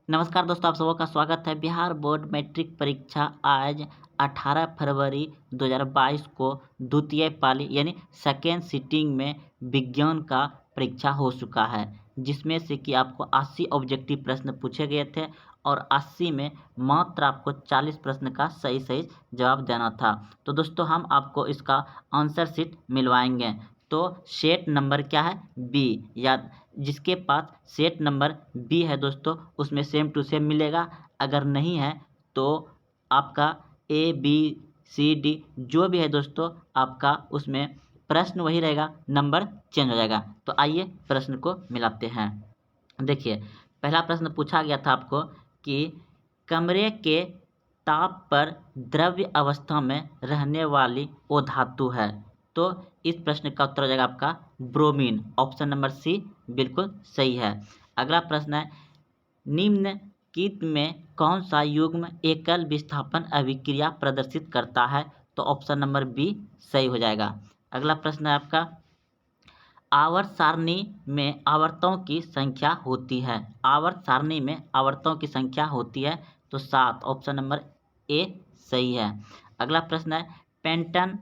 नमस्कार दोस्तों, आप सबों का स्वागत है। बिहार बोर्ड मैट्रिक परीक्षा आज 18 फरवरी 2022 को द्वितीय पाली यानी सेकेंड सिटिंग में विज्ञान का परीक्षा हो चुका है, जिसमें से कि आपको 80 ऑब्जेक्टिव प्रश्न पूछे गए थे और 80 में मात्र आपको 40 प्रश्न का सही सही जवाब देना था। तो दोस्तों, हम आपको इसका आंसर शीट मिलवाएंगे। तो सेट नंबर क्या है? बी। या जिसके पास सेट नंबर बी है दोस्तों, उसमें सेम टू सेम मिलेगा। अगर नहीं है तो आपका ए बी सी डी जो भी है दोस्तों, आपका उसमें प्रश्न वही रहेगा, नंबर चेंज हो जाएगा। तो आइए प्रश्न को मिलाते हैं। देखिए, पहला प्रश्न पूछा गया था आपको कि कमरे के ताप पर द्रव्य अवस्था में रहने वाली वो धातु है। तो इस प्रश्न का उत्तर हो जाएगा आपका ब्रोमीन। ऑप्शन नंबर सी बिल्कुल सही है। अगला प्रश्न है, निम्नलिखित में कौन सा युग्म एकल विस्थापन अभिक्रिया प्रदर्शित करता है? तो ऑप्शन नंबर बी सही हो जाएगा। अगला प्रश्न है आपका, आवर्त सारणी में आवर्तों की संख्या होती है। आवर्त सारणी में आवर्तों की संख्या होती है तो 7। ऑप्शन नंबर ए सही है। अगला प्रश्न है, पेंटन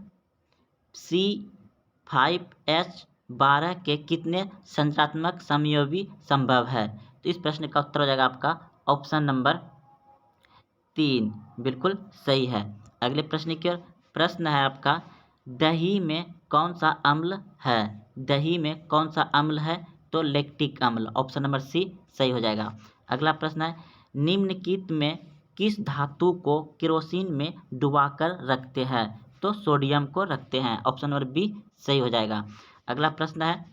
C5H12 के कितने संरचनात्मक समयोगी संभव है? तो इस प्रश्न का उत्तर हो जाएगा आपका ऑप्शन नंबर 3 बिल्कुल सही है। अगले प्रश्न की ओर। प्रश्न है आपका, दही में कौन सा अम्ल है? दही में कौन सा अम्ल है? तो लैक्टिक अम्ल। ऑप्शन नंबर सी सही हो जाएगा। अगला प्रश्न है, निम्नलिखित में किस धातु को केरोसिन में डुबाकर रखते हैं? तो सोडियम को रखते हैं। ऑप्शन नंबर बी सही हो जाएगा। अगला प्रश्न है,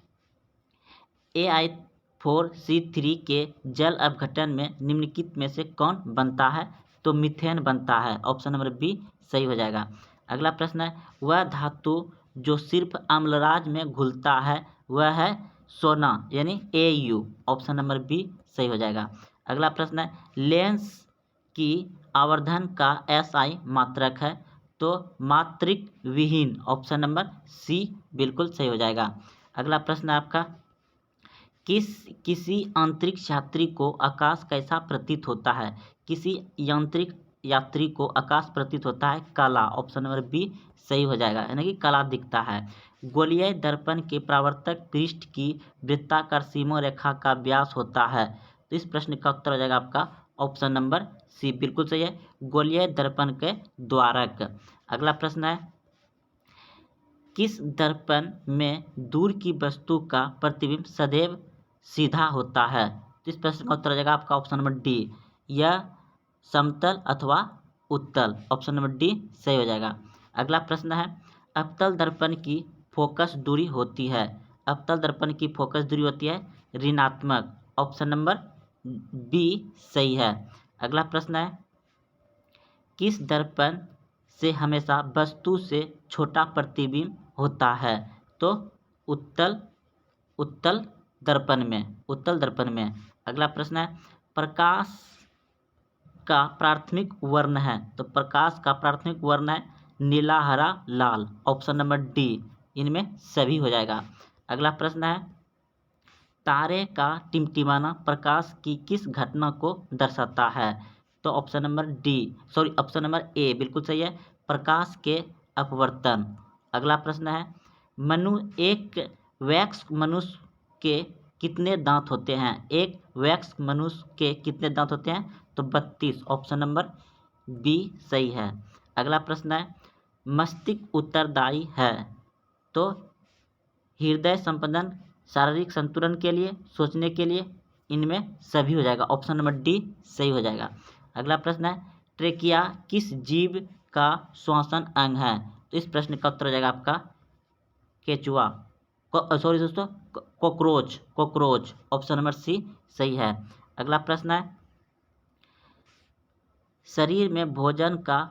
AI4C3 के जल अपघटन में निम्नलिखित में से कौन बनता है? तो मीथेन बनता है। ऑप्शन नंबर बी सही हो जाएगा। अगला प्रश्न है, वह धातु जो सिर्फ अम्लराज में घुलता है वह है सोना यानी AU। ऑप्शन नंबर बी सही हो जाएगा। अगला प्रश्न है, लेंस की आवर्धन का SI मात्रक है। तो मात्रिक विहीन। ऑप्शन नंबर सी बिल्कुल सही हो जाएगा। अगला प्रश्न है आपका, किसी आंतरिक यात्री को आकाश कैसा प्रतीत होता है? किसी यांत्रिक यात्री को आकाश प्रतीत होता है काला। ऑप्शन नंबर बी सही हो जाएगा, यानी कि काला दिखता है। गोलीय दर्पण के परावर्तक पृष्ठ की वृत्ताकार सीमा रेखा का व्यास होता है। तो इस प्रश्न का उत्तर हो जाएगा आपका ऑप्शन नंबर सी बिल्कुल सही है, गोलीय दर्पण के द्वारक। अगला प्रश्न है, किस दर्पण में दूर की वस्तु का प्रतिबिंब सदैव सीधा होता है? तो इस प्रश्न का उत्तर हो जाएगा आपका ऑप्शन नंबर डी, यह समतल अथवा उत्तल। ऑप्शन नंबर डी सही हो जाएगा। अगला प्रश्न है, अवतल दर्पण की फोकस दूरी होती है। अवतल दर्पण की फोकस दूरी होती है ऋणात्मक। ऑप्शन नंबर बी सही है। अगला प्रश्न है, किस दर्पण से हमेशा वस्तु से छोटा प्रतिबिंब होता है? तो उत्तल उत्तल दर्पण में, उत्तल दर्पण में। अगला प्रश्न है, प्रकाश का प्राथमिक वर्ण है। तो प्रकाश का प्राथमिक वर्ण है नीला, हरा, लाल। ऑप्शन नंबर डी इनमें सभी हो जाएगा। अगला प्रश्न है, तारे का टिमटिमाना प्रकाश की किस घटना को दर्शाता है? तो option number option number A बिल्कुल सही है, प्रकाश के अपवर्तन। अगला प्रश्न है, एक वयस्क मनुष्य के कितने दांत होते हैं? एक वयस्क मनुष्य के कितने दांत होते हैं? तो 32। ऑप्शन नंबर बी सही है। अगला प्रश्न है, मस्तिष्क उत्तरदायी है तो हृदय संपदन, शारीरिक संतुलन के लिए, सोचने के लिए, इनमें सभी हो जाएगा। ऑप्शन नंबर डी सही हो जाएगा। अगला प्रश्न है, ट्रेकिया किस जीव का श्वसन अंग है? तो इस प्रश्न का उत्तर हो जाएगा आपका केचुआ, सॉरी दोस्तों, कॉकरोच। ऑप्शन नंबर सी सही है। अगला प्रश्न है, शरीर में भोजन का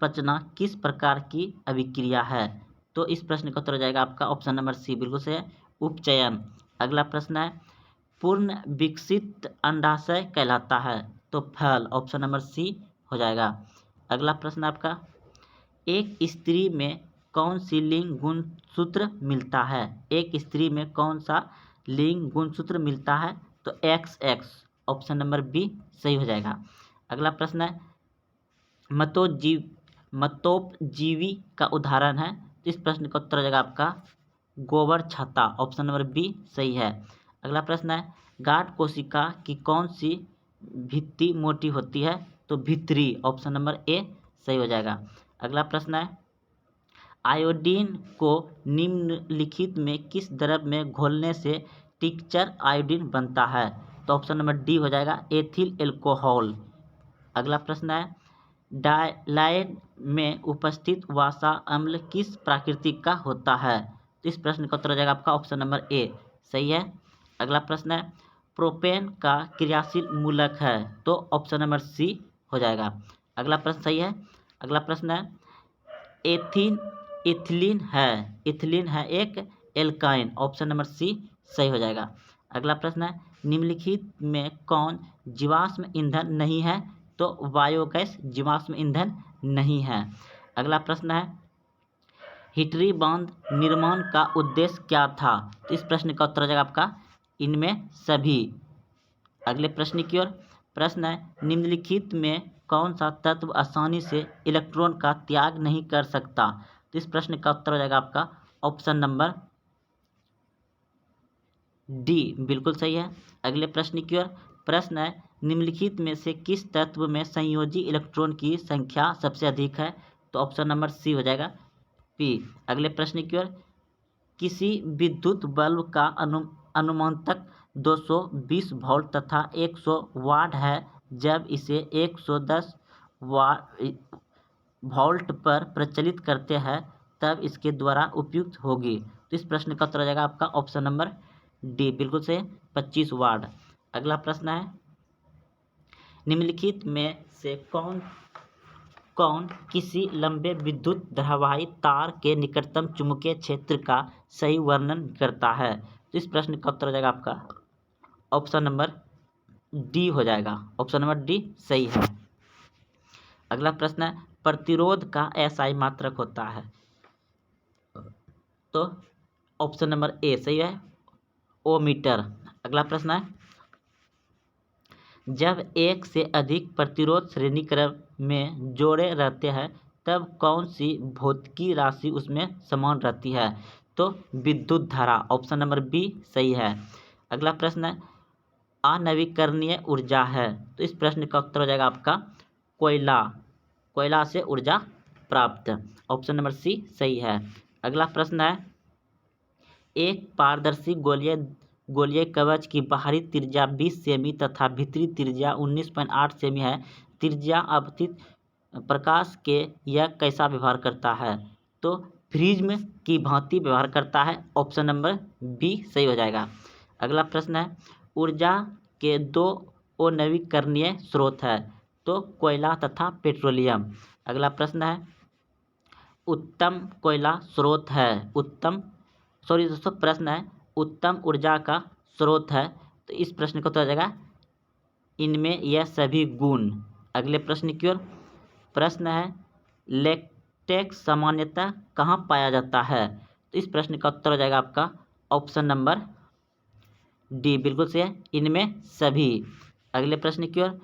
पचना किस प्रकार की अभिक्रिया है? तो इस प्रश्न का उत्तर हो जाएगा आपका ऑप्शन नंबर सी बिल्कुल सही है, उपचयन। अगला प्रश्न है, पूर्ण विकसित अंडाशय कहलाता है। तो फल। ऑप्शन नंबर सी हो जाएगा। अगला प्रश्न आपका, एक स्त्री में कौन सी लिंग गुणसूत्र मिलता है? एक स्त्री में कौन सा लिंग गुणसूत्र मिलता है? तो XX। ऑप्शन नंबर बी सही हो जाएगा। अगला प्रश्न है मतोपजीवी का उदाहरण है। इस प्रश्न का उत्तर हो जाएगा आपका गोबर छत्ता, ऑप्शन नंबर बी सही है। अगला प्रश्न है गाढ़ कोशिका की कौन सी भित्ति मोटी होती है? तो भित्री, ऑप्शन नंबर ए सही हो जाएगा। अगला प्रश्न है आयोडीन को निम्नलिखित में किस द्रव में घोलने से टिंचर आयोडीन बनता है? तो ऑप्शन नंबर डी हो जाएगा एथिल एल्कोहल। अगला प्रश्न है डायलाइड में उपस्थित वसा अम्ल किस प्रकृति का होता है? तो इस प्रश्न का उत्तर हो जाएगा आपका ऑप्शन नंबर ए सही है। अगला प्रश्न है प्रोपेन का क्रियाशील मूलक है? तो ऑप्शन नंबर सी हो जाएगा। अगला प्रश्न सही है। अगला प्रश्न है इथिलीन है एक एल्काइन, ऑप्शन नंबर सी सही हो जाएगा। अगला प्रश्न है निम्नलिखित में कौन जीवाश्म ईंधन नहीं है? तो बायोगैस जीवाश्म ईंधन नहीं है। अगला प्रश्न है हिटरी बांध निर्माण का उद्देश्य क्या था? तो इस प्रश्न का उत्तर हो जाएगा आपका इनमें सभी। अगले प्रश्न की ओर प्रश्न है निम्नलिखित में कौन सा तत्व आसानी से इलेक्ट्रॉन का त्याग नहीं कर सकता? तो इस प्रश्न का उत्तर हो जाएगा आपका ऑप्शन नंबर डी बिल्कुल सही है। अगले प्रश्न की ओर प्रश्न है निम्नलिखित में से किस तत्व में संयोजी इलेक्ट्रॉन की संख्या सबसे अधिक है? तो ऑप्शन नंबर सी हो जाएगा पी। अगले प्रश्न की ओर किसी विद्युत बल्ब का अनुमानतक 220 वोल्ट तथा 100 वाट है जब इसे 110 वोल्ट पर प्रचलित करते हैं तब इसके द्वारा उपयुक्त होगी? तो इस प्रश्न का उत्तर हो जाएगा आपका ऑप्शन नंबर डी बिल्कुल से 25 वाट। अगला प्रश्न है निम्नलिखित में से कौन किसी लंबे विद्युत धारावाही तार के निकटतम चुंबकीय क्षेत्र का सही वर्णन करता है? तो इस प्रश्न का उत्तर हो जाएगा आपका ऑप्शन नंबर डी हो जाएगा। ऑप्शन नंबर डी सही है। अगला प्रश्न है प्रतिरोध का एसआई मात्रक होता है? तो ऑप्शन नंबर ए सही है ओमीटर। अगला प्रश्न है जब एक से अधिक प्रतिरोध श्रेणी क्रम में जोड़े रहते हैं तब कौन सी भौतिकी राशि उसमें समान रहती है? तो विद्युत धारा, ऑप्शन नंबर बी सही है। अगला प्रश्न है अनवीकरणीय ऊर्जा है? तो इस प्रश्न का उत्तर हो जाएगा आपका कोयला से ऊर्जा प्राप्त, ऑप्शन नंबर सी सही है। अगला प्रश्न है एक पारदर्शी गोलीय कवच की बाहरी त्रिज्या 20 सेमी तथा भीतरी त्रिज्या 19.8 सेमी है। त्रिज्या आपतित प्रकाश के यह कैसा व्यवहार करता है? तो प्रिज्म की भांति व्यवहार करता है, ऑप्शन नंबर बी सही हो जाएगा। अगला प्रश्न है ऊर्जा के दो अनवीकरणीय स्रोत है? तो कोयला तथा पेट्रोलियम। अगला प्रश्न है उत्तम कोयला स्रोत है प्रश्न है उत्तम ऊर्जा का स्रोत है? तो इस प्रश्न का उत्तर हो जाएगा इनमें यह सभी गुण। अगले प्रश्न की ओर प्रश्न है लेटेक्स सामान्यतः कहाँ पाया जाता है? तो इस प्रश्न का उत्तर हो जाएगा आपका ऑप्शन नंबर डी बिल्कुल से है इनमें सभी। अगले प्रश्न की ओर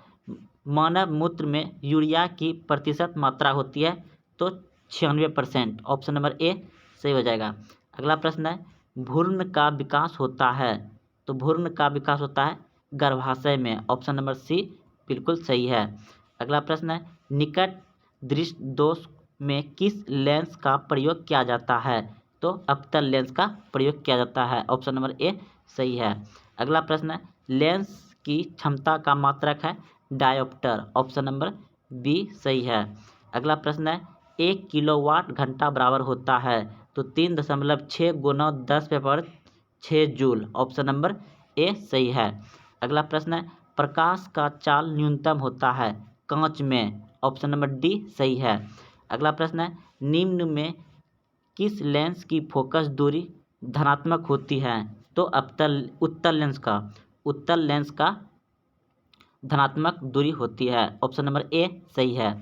मानव मूत्र में यूरिया की प्रतिशत मात्रा होती है? तो 96%, ऑप्शन नंबर ए सही हो जाएगा। अगला प्रश्न है भ्रूण का विकास होता है? तो भ्रूण का विकास होता है गर्भाशय में, ऑप्शन नंबर सी बिल्कुल सही है। अगला प्रश्न है निकट दृष्टि दोष में किस लेंस का प्रयोग किया जाता है? तो अवतल लेंस का प्रयोग किया जाता है, ऑप्शन नंबर ए सही है। अगला प्रश्न है लेंस की क्षमता का मात्रक है डायोप्टर, ऑप्शन नंबर बी सही है। अगला प्रश्न है 1 किलोवाट घंटा बराबर होता है? तो 3.6 गुना 10⁻6 जूल, ऑप्शन नंबर ए सही है। अगला प्रश्न है प्रकाश का चाल न्यूनतम होता है कांच में, ऑप्शन नंबर डी सही है। अगला प्रश्न है निम्न में किस लेंस की फोकस दूरी धनात्मक होती है? तो उत्तल लेंस का धनात्मक दूरी होती है, ऑप्शन नंबर ए सही है।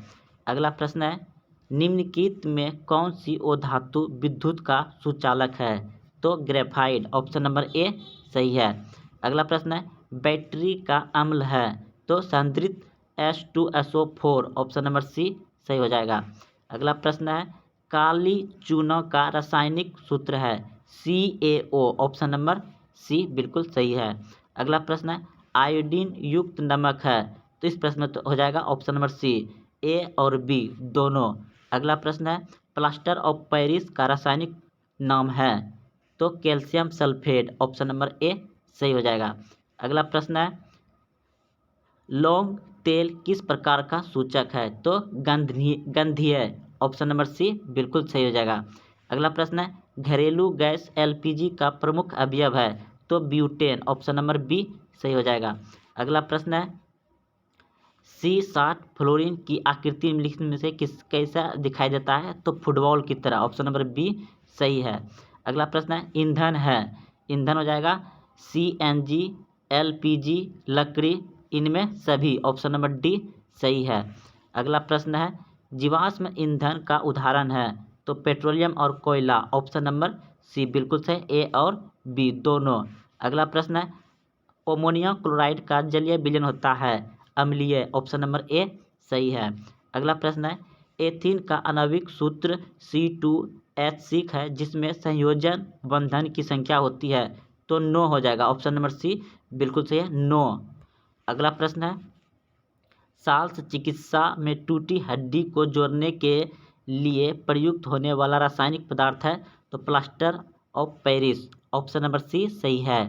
अगला प्रश्न है निम्नलिखित में कौन सी धातु विद्युत का सुचालक है? तो ग्रेफाइट, ऑप्शन नंबर ए सही है। अगला प्रश्न है बैटरी का अम्ल है? तो संतृप्त H2SO4 ऑप्शन नंबर सी सही हो जाएगा। अगला प्रश्न है काली चूना का रासायनिक सूत्र है CaO ऑप्शन नंबर सी बिल्कुल सही है। अगला प्रश्न है आयोडीन युक्त नमक है? तो इस प्रश्न में तो हो जाएगा ऑप्शन नंबर सी A और B दोनों। अगला प्रश्न है प्लास्टर ऑफ पेरिस का रासायनिक नाम है? तो calcium sulphate option number A सही हो जाएगा। अगला प्रश्न है लौंग तेल किस प्रकार का सूचक है? तो गंधीय ऑप्शन नंबर सी बिल्कुल सही हो जाएगा। अगला प्रश्न है घरेलू गैस LPG का प्रमुख अवयव है? तो ब्यूटेन ऑप्शन नंबर बी सही हो जाएगा। अगला प्रश्न है C60 फ्लोरीन की आकृति निम्नलिखित में से कैसा दिखाई देता है? तो फुटबॉल की तरह ऑप्शन नंबर बी सही है। अगला प्रश्न है ईंधन है? ईंधन हो जाएगा CNG LPG लकड़ी इनमें सभी ऑप्शन नंबर डी सही है। अगला प्रश्न है जीवाश्म ईंधन का उदाहरण है? तो पेट्रोलियम और कोयला ऑप्शन नंबर सी बिल्कुल सही ए और बी दोनों। अगला प्रश्न है अमोनियम क्लोराइड का जलीय विलयन होता है? अम्लीय ऑप्शन नंबर ए सही है। अगला प्रश्न है एथीन का आणविक सूत्र C2H6 है जिसमें संयोजन बंधन की संख्या होती है? तो 9 हो जाएगा ऑप्शन नंबर सी बिल्कुल सही है 9। अगला प्रश्न है शल्य चिकित्सा में टूटी हड्डी को जोड़ने के लिए प्रयुक्त होने वाला रासायनिक पदार्थ है? तो plaster of Paris option number C सही है।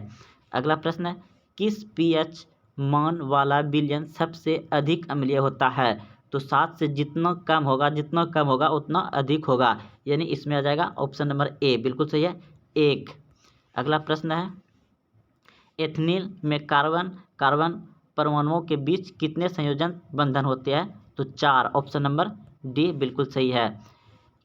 अगला प्रश्न है किस pH मान वाला विलयन सबसे अधिक अम्लीय होता है? तो 7 से जितना कम होगा उतना अधिक होगा, यानी इसमें आ जाएगा ऑप्शन नंबर ए बिल्कुल सही है 1। अगला प्रश्न है एथेनॉल में कार्बन परमाणुओं के बीच कितने संयोजन बंधन होते हैं? तो 4 ऑप्शन नंबर डी बिल्कुल सही है।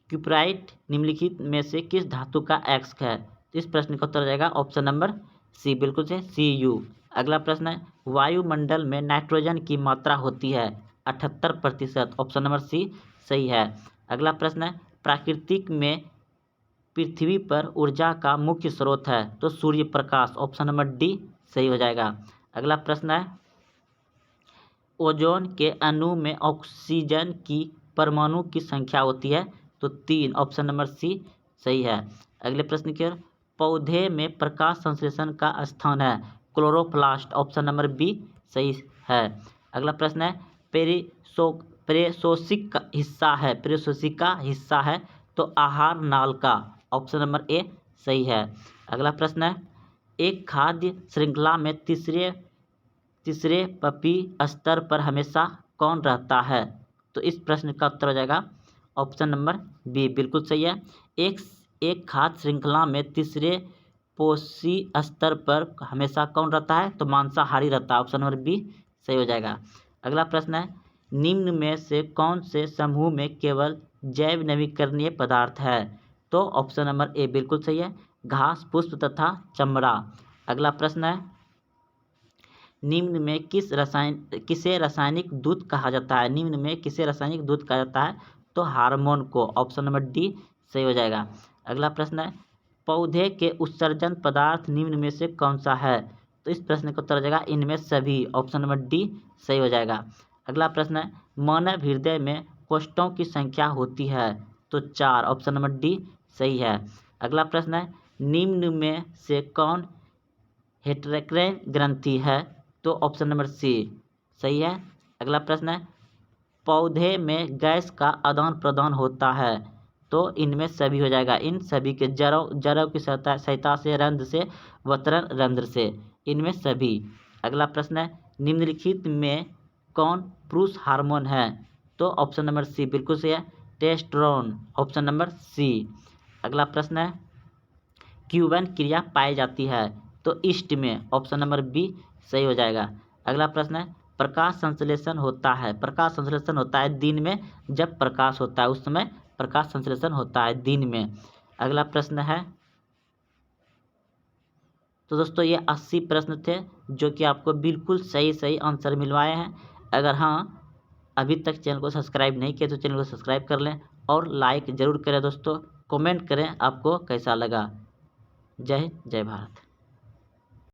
क्यूपराइट निम्नलिखित में से किस धातु का एक्स है? इस प्रश्न का उत्तर हो जाएगा ऑप्शन नंबर सी बिल्कुल सही Cu। अगला प्रश्न है वायुमंडल में नाइट्रोजन की मात्रा होती है 78% ऑप्शन नंबर सी सही है। अगला प्रश्न है प्राकृतिक में पृथ्वी पर ऊर्जा का मुख्य स्रोत है? तो Surya Prakash option number D सही हो जाएगा। अगला प्रश्न है ओजोन के अणु में ऑक्सीजन की परमाणु की संख्या होती है? तो 3 ऑप्शन नंबर सी सही है। अगले प्रश्न की ओर पौधे में प्रकाश संश्लेषण का स्थान है? क्लोरोप्लास्ट ऑप्शन नंबर बी सही है। अगला प्रश्न है प्रेषोषिक का हिस्सा है? तो आहार नाल का ऑप्शन नंबर ए सही है। अगला प्रश्न है एक खाद्य श्रृंखला में तीसरे पपी स्तर पर हमेशा कौन रहता है? तो इस प्रश्न का उत्तर हो जाएगा ऑप्शन नंबर बी बिल्कुल सही है। एक खाद्य श्रृंखला में तीसरे पोषी स्तर पर हमेशा कौन रहता है? तो मांसाहारी रहता है ऑप्शन नंबर बी सही हो जाएगा। अगला प्रश्न है निम्न में से कौन से समूह में केवल जैव नवीकरणीय पदार्थ है? तो ऑप्शन नंबर ए बिल्कुल सही है घास पुष्प तथा चमड़ा। अगला प्रश्न है निम्न में किसे रासायनिक दूत कहा जाता है? निम्न में किसे रासायनिक दूत कहा जाता है? तो हार्मोन को ऑप्शन नंबर डी सही हो जाएगा। अगला प्रश्न है पौधे के उत्सर्जन पदार्थ निम्न में से कौन सा है? तो इस प्रश्न का उत्तर हो जाएगा इनमें सभी ऑप्शन नंबर डी सही हो जाएगा। अगला प्रश्न है मानव हृदय में कोष्ठों की संख्या होती है? तो 4 ऑप्शन नंबर डी सही है। अगला प्रश्न है निम्न में से कौन हेटेरोक्राइन ग्रंथि है? तो ऑप्शन नंबर सी सही है। अगला प्रश्न है पौधे में गैस का आदान प्रदान होता है? तो इनमें सभी हो जाएगा इन सभी के जड़ों की सहायता से रंध्र से वतरण रंध्र से इनमें सभी। अगला प्रश्न है निम्नलिखित में कौन पुरुष हार्मोन है? तो ऑप्शन नंबर सी बिल्कुल सही है टेस्टोस्टेरोन ऑप्शन नंबर सी। अगला प्रश्न है क्यूबन क्रिया पाई जाती है? तो ईस्ट में ऑप्शन नंबर बी सही हो जाएगा। अगला प्रश्न है प्रकाश संश्लेषण होता है दिन में, जब प्रकाश होता है उस समय प्रकाश संश्लेषण होता है दिन में। अगला प्रश्न है तो दोस्तों ये 80 प्रश्न थे जो कि आपको बिल्कुल सही आंसर मिलवाए हैं। अगर अभी तक चैनल को सब्सक्राइब नहीं किया तो चैनल को सब्सक्राइब कर लें और लाइक ज़रूर करें दोस्तों। कमेंट करें आपको कैसा लगा। जय हिंद जय भारत।